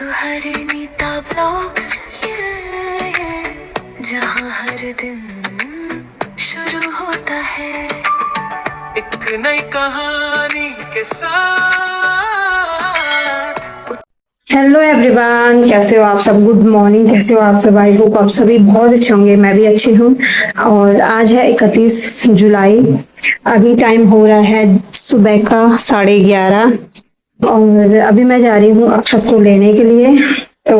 Nita blogs जहाँ हर दिन शुरू होता है एक नई कहानी के साथ। हेलो एवरीवन, कैसे हो आप सब। गुड मॉर्निंग, कैसे हो आप सब। आई होप आप सभी बहुत अच्छे होंगे। मैं भी अच्छी हूँ। और आज है 31 जुलाई। अभी टाइम हो रहा है सुबह का 11:30 और अभी मैं जा रही हूँ अक्षत को लेने के लिए। तो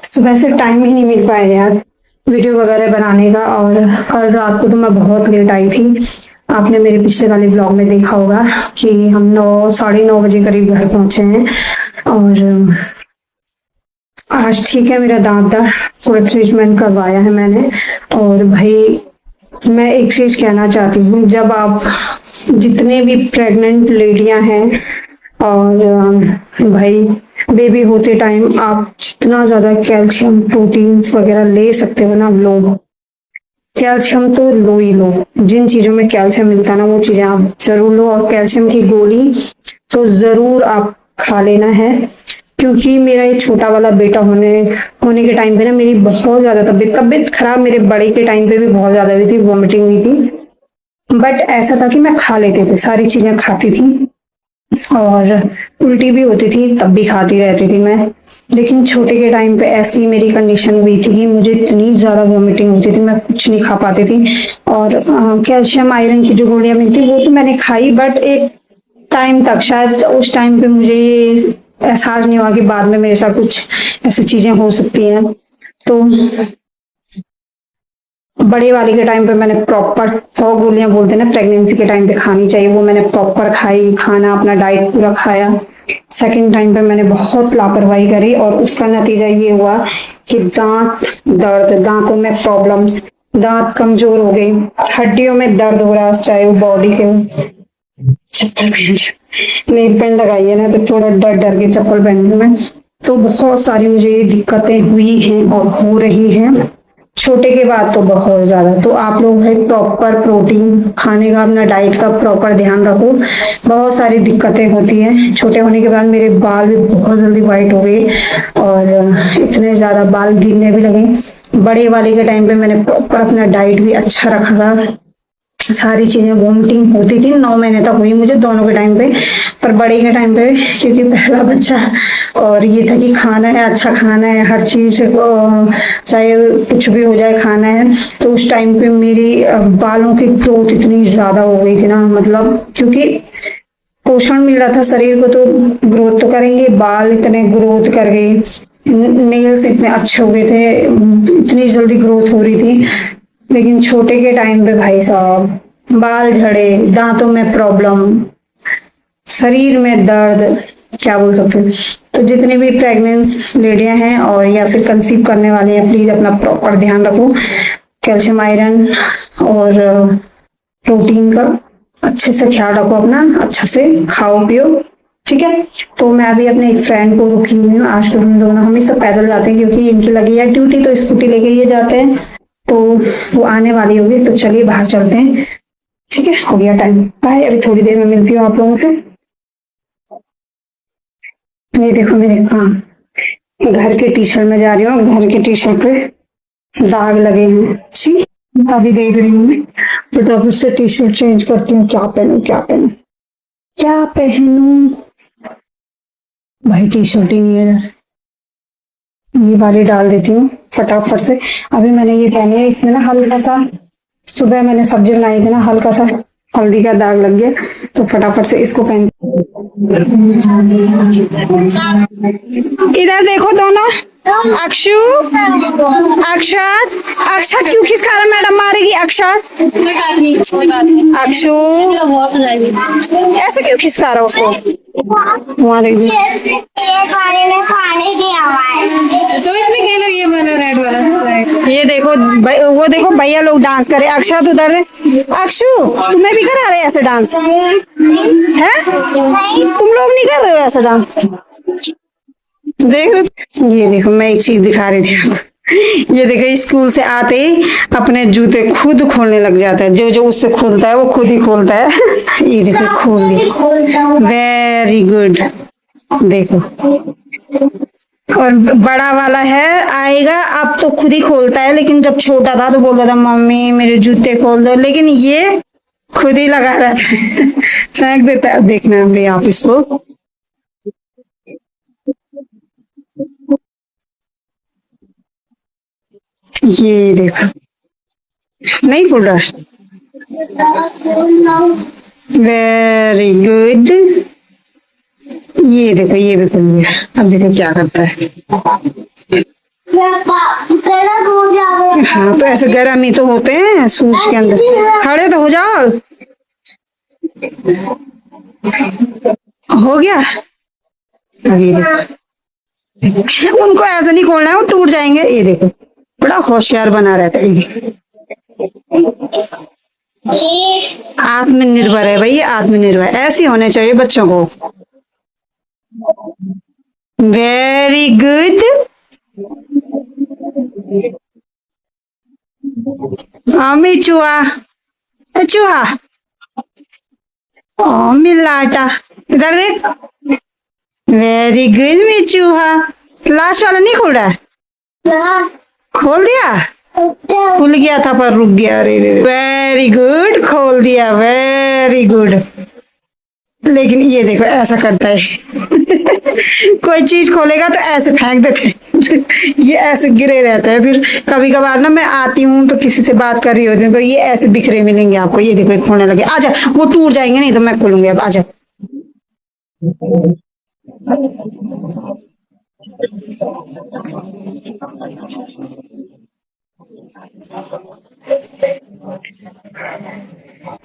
सुबह से टाइम ही नहीं मिल पाया यार वीडियो वगैरह बनाने का। और कल रात को तो मैं बहुत लेट आई थी। आपने मेरे पिछले वाले ब्लॉग में देखा होगा कि हम 9-9:30 करीब घर पहुंचे हैं। और आज ठीक है, मेरा दांत दर्द पूरा ट्रीटमेंट करवाया है मैंने। और भाई मैं एक चीज कहना चाहती हूँ, जब आप जितने भी प्रेग्नेंट लेडियां हैं और भाई बेबी होते टाइम आप जितना ज्यादा कैल्शियम प्रोटीन्स वगैरह ले सकते हो ना, लो। कैल्शियम तो लो ही लो। जिन चीजों में कैल्शियम मिलता है ना, वो चीजें आप जरूर लो। और कैल्शियम की गोली तो जरूर आप खा लेना है, क्योंकि मेरा एक छोटा वाला बेटा होने के टाइम पे ना मेरी बहुत ज्यादा तबीयत खराब, मेरे बड़े के टाइम पे भी बहुत ज्यादा हुई थी, वॉमिटिंग हुई थी। बट ऐसा था कि मैं खा लेते थे, सारी चीजें खाती थी और उल्टी भी होती थी तब भी खाती रहती थी मैं। लेकिन छोटे के टाइम पे ऐसी मेरी कंडीशन हुई थी कि मुझे इतनी ज्यादा वॉमिटिंग होती थी, मैं कुछ नहीं खा पाती थी। और कैल्शियम आयरन की जो गोलियां मिलती वो तो मैंने खाई, बट एक टाइम तक, शायद उस टाइम पे मुझे एहसास नहीं हुआ कि बाद में मेरे साथ कुछ ऐसी चीजें हो सकती हैं। तो बड़े वाली के टाइम पे मैंने प्रॉपर 100 गोलियां बोलते हैं ना प्रेगनेंसी के टाइम पे खानी चाहिए, वो मैंने प्रॉपर खाई, खाना अपना डाइट पूरा खाया। सेकंड टाइम पे मैंने बहुत लापरवाही करी और उसका नतीजा ये हुआ कि दांत दर्द, दांतों में प्रॉब्लम्स, दांत कमजोर हो गई, हड्डियों में दर्द हो रहा है, चाहे वो बॉडी के। चप्पल पहन नेल पेंट लगाई है ना, तो थोड़ा डर डर के चप्पल पहनने में। तो बहुत सारी मुझे ये दिक्कतें हुई हैं और हो रही हैं, छोटे के बाद तो बहुत ज्यादा। तो आप लोग भाई प्रॉपर प्रोटीन खाने का, अपना डाइट का प्रॉपर ध्यान रखो। बहुत सारी दिक्कतें होती हैं। छोटे होने के बाद मेरे बाल भी बहुत जल्दी व्हाइट हो गए और इतने ज्यादा बाल गिरने भी लगे। बड़े वाले के टाइम पे मैंने प्रॉपर अपना डाइट भी अच्छा रखा था, सारी चीजें। वॉमिटिंग होती थी 9 महीने तक हुई मुझे दोनों के टाइम पे, पर बड़े के टाइम पे क्योंकि पहला बच्चा, और ये था कि खाना है, अच्छा खाना है, हर चीज चाहे कुछ भी हो जाए खाना है। तो उस टाइम पे मेरी बालों की ग्रोथ इतनी ज्यादा हो गई थी ना, मतलब क्योंकि पोषण मिल रहा था शरीर को तो ग्रोथ तो करेंगे। बाल इतने ग्रोथ कर गए, नेल्स इतने अच्छे हो गए थे, इतनी जल्दी ग्रोथ हो रही थी। लेकिन छोटे के टाइम पे भाई साहब बाल झड़े, दांतों में प्रॉब्लम, शरीर में दर्द, क्या बोल सकते हैं। तो जितने भी प्रेग्नेंट लेडियां हैं और या फिर कंसीव करने वाले हैं, प्लीज अपना प्रॉपर ध्यान रखो। कैल्शियम आयरन और प्रोटीन का अच्छे से ख्याल रखो, अपना अच्छा से खाओ पियो, ठीक है। तो मैं अभी अपने एक फ्रेंड को रुकी हुई हूँ। आज तो हम दोनों हमेशा पैदल जाते हैं क्योंकि इनकी लगी है ड्यूटी, तो स्कूटी लेके ये जाते हैं। तो वो आने वाली होगी, तो चलिए बाहर चलते हैं, ठीक है। हो गया टाइम, बाय। अभी थोड़ी देर में मिलती हूँ आप लोगों से। ये देखो मेरे काम, घर के टी शर्ट में जा रही हूँ, घर के टी शर्ट पे दाग लगे हैं। ठीक, अभी देख रही हूँ मैं, तो फिर से टी शर्ट चेंज करती हूँ। क्या पहनूं क्या पहनूं क्या पहनूं, भाई टी शर्ट ही नहीं है। ये वाली डाल देती हूँ फटाफट से। अभी मैंने ये पहनी है, इसमें ना हल्का सा, सुबह मैंने सब्जी बनाई थी ना, हल्का सा हल्दी का दाग लग गया, तो फटाफट से इसको पहन। इधर देखो दोनों, अक्षु, अक्षत, अक्षत क्यों खिसका रहा, मैडम मारेगी। अक्षत, अक्षु ऐसे क्यों खिसका रहा उसको, वहाँ देखिए। तो इसमें खेलो ये वाला रेड वाला। ये देखो वो देखो भैया लोग डांस करे। अक्षत उधर, अक्षु तुम्हें भी करा रहे ऐसे डांस है? तुम लोग नहीं कर रहे हो ऐसा डांस? देख ये देखो, मैं एक चीज दिखा रही थी आपको। ये देखो, स्कूल से आते ही अपने जूते खुद खोलने लग जाता है, जो जो उससे खोलता है वो खुद ही खोलता है। ये देखो खोल दिया, वेरी गुड। देखो और बड़ा वाला है आएगा, अब तो खुद ही खोलता है, लेकिन जब छोटा था तो बोलता था मम्मी मेरे जूते खोल दो, लेकिन ये खुद ही लगा रहता है फेंक देता है। देखना अभी आप इसको, ये देखो नहीं खुल रहा है। वेरी गुड, ये देखो ये भी खुल गया। अब देखो क्या करता है। हाँ तो ऐसे गर्म ही तो होते हैं सूज के अंदर। खड़े तो हो जाओ, हो गया। अब ये देखो, उनको ऐसे नहीं खोलना है, वो टूट जाएंगे। ये देखो बड़ा होशियार बना रहता है ये। आत्मनिर्भर है भाई, आत्मनिर्भर ऐसे होने चाहिए बच्चों को। Very good. हाँ चूहा, चूहा, ओ मिलाटा, इधर देख। वेरी गुड मी चूहा। लास्ट वाला नहीं खोल रहा है? खोल दिया, खुल गया था पर रुक गया। अरे वेरी गुड, खोल दिया, वेरी गुड। लेकिन ये देखो ऐसा करता है कोई चीज खोलेगा तो ऐसे फेंक देते हैं ये ऐसे गिरे रहते हैं। फिर कभी कभार ना मैं आती हूँ तो किसी से बात कर रही होती हूँ तो ये ऐसे बिखरे मिलेंगे आपको। ये देखो ये खोलने लगे, आजा, वो टूट जाएंगे नहीं तो मैं खोलूंगी। अब आजा।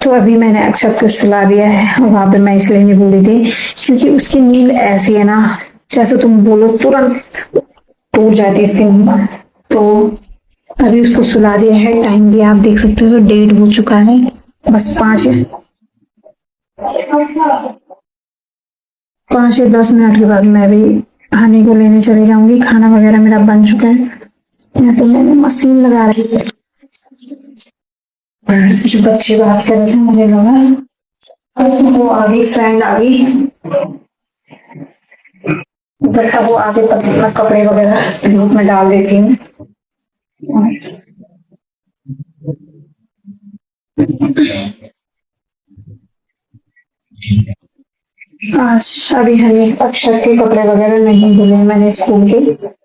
तो अभी मैंने अक्षत को सुला दिया है, वहां पे मैं इसलिए नहीं बोली थी क्योंकि उसकी नींद ऐसी है ना, जैसे तुम बोलो तुरंत टूट जाती है इसकी नींद। तो अभी उसको सुला दिया है। टाइम भी आप देख सकते हो 1:30 हो चुका है। बस 5 या 10 मिनट के बाद मैं भी खाने को लेने चली जाऊंगी। खाना वगैरह मेरा बन चुका है। यहाँ पे मैंने मशीन लगा रही है। कुछ बच्चे बात कर रहे थे, मुझे लगा वो आ गई, फ्रेंड आ गई, बट अब वो आगे तक मैं कपड़े वगैरह धूप में डाल देती हूँ। आज अभी हमें अक्षर के कपड़े वगैरह नहीं धुले मैंने स्कूल के,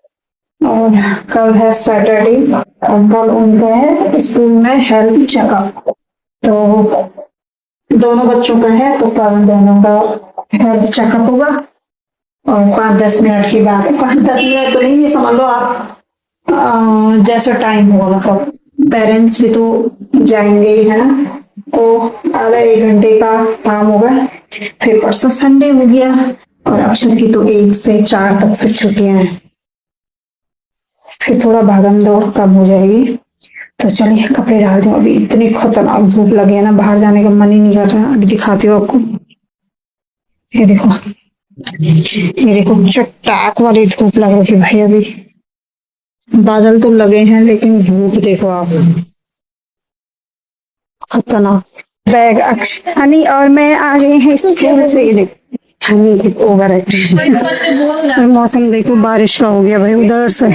और कल है सैटरडे और कल उनका है स्कूल में हेल्थ चेकअप। तो दोनों बच्चों का है तो कल दोनों का हेल्थ चेकअप होगा। और 5-10 मिनट की बात है, 5-10 मिनट तो नहीं, ये समझ लो आप जैसा टाइम होगा, मतलब पेरेंट्स भी तो जाएंगे ही है ना, तो आधा 1 घंटे का काम होगा। फिर परसों संडे हो गया और अक्षर की तो 1 से 4 तक फिर छुट्टियां हैं। फिर थोड़ा भागम दौड़ कम हो जाएगी। तो चलिए कपड़े डाल दूं, अभी इतनी खतरनाक धूप लगी है ना, बाहर जाने का मन ही नहीं कर रहा। अभी दिखाती हूँ आपको, ये देखो, ये देखो चट्टाक वाली धूप लग रही है भाई। अभी बादल तो लगे हैं लेकिन धूप देखो आप, खतरनाक। बैग हनी और मैं आ गए हैं स्कूल से। ये देखो हनी ओवर एक्टिंग। मौसम देखो बारिश का हो गया भाई उधर से।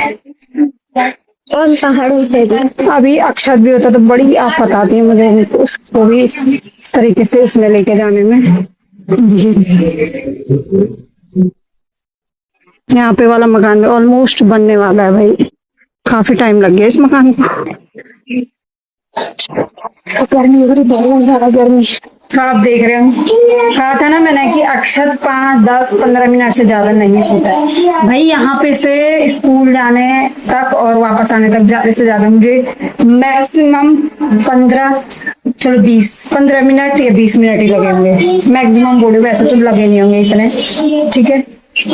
और पहाड़ों पे अभी अक्षत भी होता तो बड़ी आफत आती है मुझे उसको भी इस तरीके से उसमें लेके जाने में। यहाँ पे वाला मकान ऑलमोस्ट बनने वाला है भाई, काफी टाइम लग गया इस मकान को। गर्मी हो रही, बहुत ज्यादा गर्मी। तो आप देख रहे हो, कहा था ना मैंने कि अक्षर 5-10-15 मिनट से ज्यादा नहीं सोता है भाई। यहाँ पे से स्कूल जाने तक और वापस आने तक ज्यादा से ज्यादा मुझे मैक्सिमम 15, चलो 20-15 मिनट या 20 मिनट ही लगे होंगे मैक्सिमम। बोलो वैसे तो लगे नहीं होंगे इतने, ठीक है।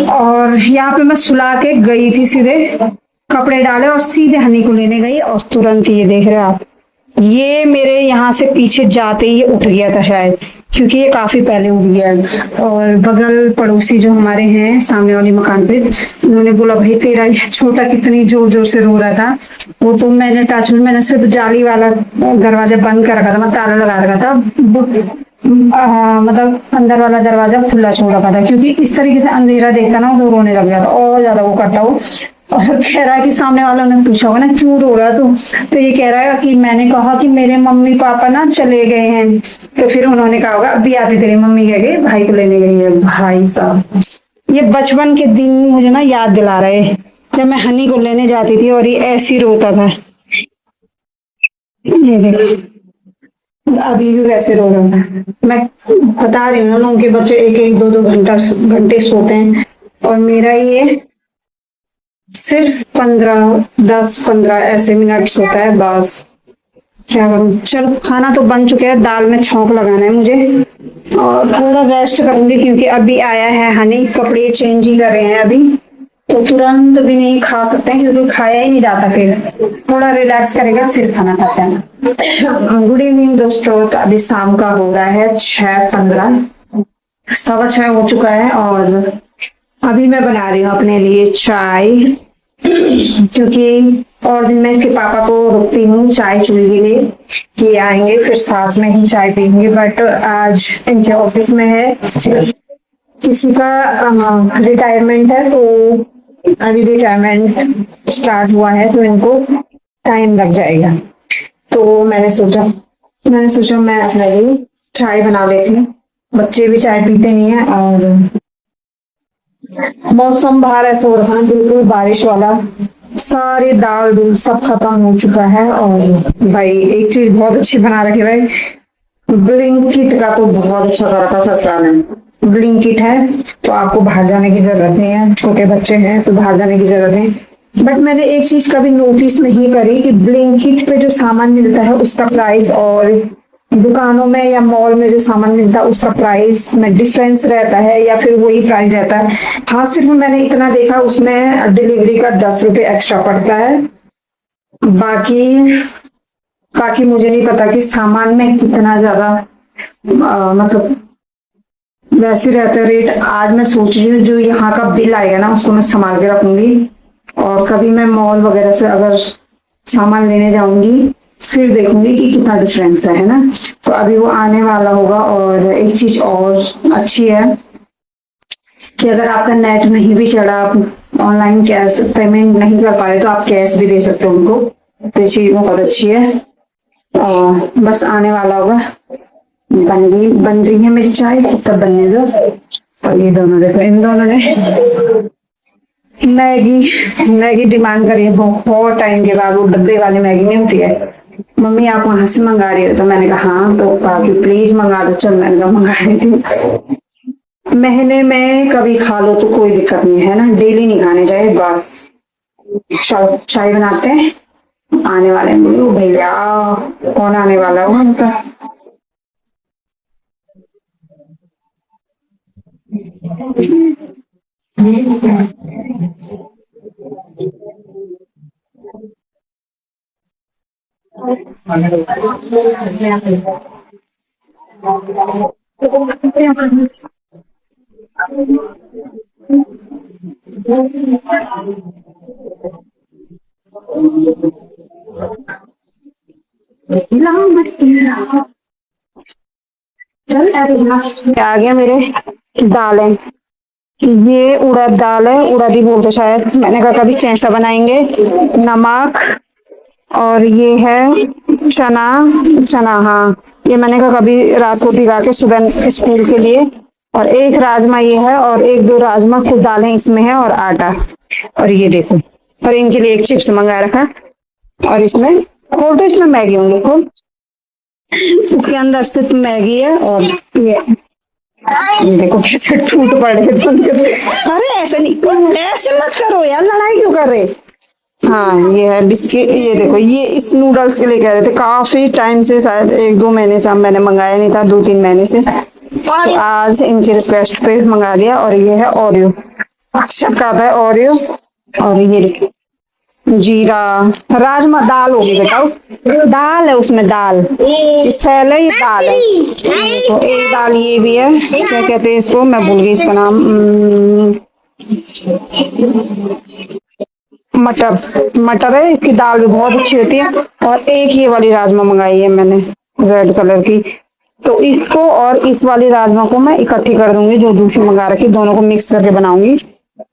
और यहाँ पे मैं सुला के गई थी, सीधे कपड़े डाले और सीधे हनी को लेने गई और तुरंत ये देख रहे हो आप, ये मेरे यहाँ से पीछे जाते ही उठ गया था शायद, क्योंकि ये काफी पहले उठ गया। और बगल पड़ोसी जो हमारे हैं सामने वाले मकान पे, उन्होंने बोला भाई तेरा छोटा कितनी जोर जोर से रो रहा था। वो तो मैंने सिर्फ जाली वाला दरवाजा बंद कर रखा था, मैं ताला लगा रखा था, मतलब अंदर वाला दरवाजा खुला छोड़ रखा था, क्योंकि इस तरीके से अंधेरा देखता ना तो रोने लग जाता और ज्यादा वो करता वो। और कह रहा है कि सामने वालों ने पूछा होगा ना क्यों रो रहा है तो ये कह रहा है कि मैंने कहा कि मेरे मम्मी पापा ना चले गए हैं, तो फिर उन्होंने कहा होगा अभी आती तेरी मम्मी, कह गए भाई को लेने गई है। भाई साहब, ये बचपन के दिन मुझे ना याद दिला रहे हैं, जब मैं हनी को लेने जाती थी और ये ऐसी रोता था। ये देखो, अभी भी वैसे रो रहा था। मैं बता रही हूँ ना, लोगों के बच्चे एक एक दो दो घंटे सोते हैं, और मेरा ये सिर्फ 10-15 ऐसे मिनट सोता है बस। क्या करूँ, चलो खाना तो बन चुका है, दाल में छौंक लगाना है मुझे और थोड़ा रेस्ट करूंगी, क्योंकि अभी आया है हनी, कपड़े चेंज ही कर रहे हैं अभी, तो तुरंत भी नहीं खा सकते हैं क्योंकि खाया ही नहीं जाता, फिर थोड़ा रिलैक्स करेगा फिर खाना खाते हैं। गुड इवनिंग दोस्तों, तो अभी शाम का हो रहा है 6:15, 6:15 हो चुका है, और अभी मैं बना रही हूँ अपने लिए चाय, क्योंकि और दिन में इसके पापा को रुकती हूँ चाय चुल्ली के लिए, ये आएंगे फिर साथ में ही चाय पीएंगे, बट आज इनके ऑफिस में है किसी का रिटायरमेंट है, तो अभी रिटायरमेंट स्टार्ट हुआ है तो इनको टाइम लग जाएगा, तो मैंने सोचा मैं अपने लिए चाय बना लेती हूँ। बच्चे भी चाय पीते नहीं है, और मौसम बाहर ऐसा हो रहा है बिल्कुल बारिश वाला, सारी दाल दूल सब खत्म हो चुका है। और भाई एक चीज बहुत अच्छी बना रखी है भाई, ब्लिंकिट का तो बहुत अच्छा कर रखा सरकार ने। ब्लिंकिट है तो आपको बाहर जाने की जरूरत नहीं है, छोटे बच्चे हैं तो बाहर जाने की जरूरत नहीं। बट मैंने एक चीज कभी नोटिस नहीं करी कि ब्लिंकिट पे जो सामान मिलता है उसका प्राइस और दुकानों में या मॉल में जो सामान मिलता है उसका प्राइस में डिफरेंस रहता है या फिर वही प्राइस रहता है। हाँ, सिर्फ मैंने इतना देखा उसमें डिलीवरी का 10 रुपए एक्स्ट्रा पड़ता है, बाकी बाकी मुझे नहीं पता कि सामान में कितना ज्यादा मतलब वैसे रहता है रेट। आज मैं सोच रही हूँ जो यहाँ का बिल आएगा ना उसको मैं संभाल के रखूंगी, और कभी मैं मॉल वगैरह से अगर सामान लेने जाऊंगी फिर देखूंगी कि कितना डिफरेंस है ना। तो अभी वो आने वाला होगा। और एक चीज और अच्छी है कि अगर आपका नेट नहीं भी चला, आप ऑनलाइन कैश पेमेंट नहीं कर पा रहे तो आप कैश भी दे सकते हो उनको, तो ये चीज बहुत अच्छी है। और बस आने वाला होगा, बन रही है मेरी चाय, तब बनने दो। और ये दोनों देखो, इन दोनों ने मैगी मैगी डिमांड करी है बहुत टाइम के बाद, वो डब्बे वाली मैगी नहीं होती है, मम्मी आप वहां से मंगा रही हो, तो मैंने कहा हाँ, तो पापी प्लीज मंगा दो, चल मैंने कहा मंगा देती हूँ। महीने में कभी खा लो तो कोई दिक्कत नहीं है ना, डेली नहीं खाने चाहिए बस। चलो चाय बनाते हैं, आने वाले हैं ओ भैया, कौन आने वाला है उनका। चल ऐसे आ गया मेरे दाल है, ये उड़द दाल है, उड़द ही बोलते शायद, मैंने कहा कभी कैसा बनाएंगे। नमक, और ये है चना, चना हाँ, ये मैंने कहा कभी रात को भिगा के सुबह स्कूल के लिए। और एक राजमा ये है, और एक दो राजमा खुद दालें इसमें है, और आटा। और ये देखो, और इनके लिए एक चिप्स मंगा रखा, और इसमें खोल तो इसमें मैगी होंगी, खोल, इसके अंदर सिर्फ मैगी है। और ये देखो कैसे टूट पड़े अरे ऐसे नहीं, ऐसे मत करो यार, लड़ाई क्यों कर रहे। हाँ ये है बिस्किट, ये देखो ये इस नूडल्स के लिए कह रहे थे काफी टाइम से, शायद 1-2 महीने से, मैंने मंगाया नहीं था, 2-3 महीने से, तो आज इनकी रिक्वेस्ट पे मंगा दिया। और ये है ओरियो, अक्षर का आता है ओरियो। और ये देखो जीरा, राजमा दाल होगी बताओ, दाल है उसमें, दाल इस है, ये दाल है। तो एक दाल ये भी है, क्या कहते हैं इसको, मैं भूल गई इसका नाम, मटर, मटर है, इसकी दाल भी बहुत अच्छी होती है। और एक ये वाली राजमा मंगाई है मैंने, रेड कलर की, तो इसको और इस वाली राजमा को मैं इकट्ठी कर दूंगी, जो दूसरी मंगा रखी, दोनों को मिक्स करके बनाऊंगी।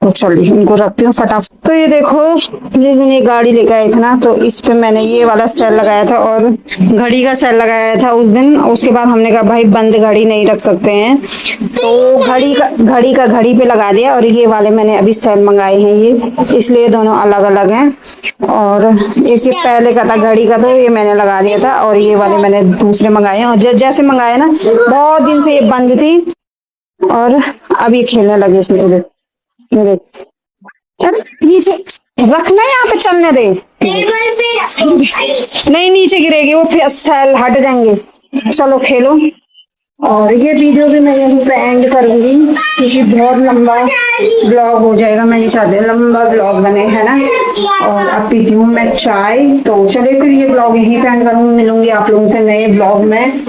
तो चलिए इनको रखती हूँ फटाफट। तो ये देखो, जिस दिन ये गाड़ी लेके आए थे ना, तो इस पे मैंने ये वाला सेल लगाया था और घड़ी का सेल लगाया था उस दिन। उसके बाद हमने कहा भाई बंद घड़ी नहीं रख सकते हैं, तो घड़ी पे लगा दिया। और ये वाले मैंने अभी सेल मंगाए हैं ये, इसलिए दोनों अलग अलग हैं। और एक ये पहले का था घड़ी का, तो ये मैंने लगा दिया था, और ये वाले मैंने दूसरे मंगाए हैं। और जैसे मंगाए ना, बहुत दिन से ये बंद थी और अब ये खेलने लगे इसमें। ये देख, अरे नीचे रखना, यहाँ पे चलने दे। नहीं नीचे गिरेगी वो, फिर सेल हट जाएंगे। चलो खेलो। और ये वीडियो भी मैं यहीं पे एंड करूंगी, क्योंकि बहुत लंबा ब्लॉग हो जाएगा। मैं नहीं चाहती लंबा ब्लॉग बने, है ना। और अब पीती हूँ मैं चाय। तो चलिए फिर ये ब्लॉग यहीं पे एंड करूंगी। मिलूंगी आप लोगों से नए ब्लॉग में,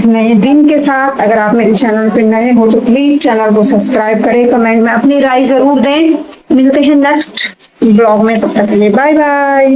नए दिन के साथ। अगर आप मेरे चैनल पे नए हो तो प्लीज चैनल को सब्सक्राइब करें, कमेंट में अपनी राय जरूर दें। मिलते हैं नेक्स्ट ब्लॉग में, तब तक के लिए बाय बाय।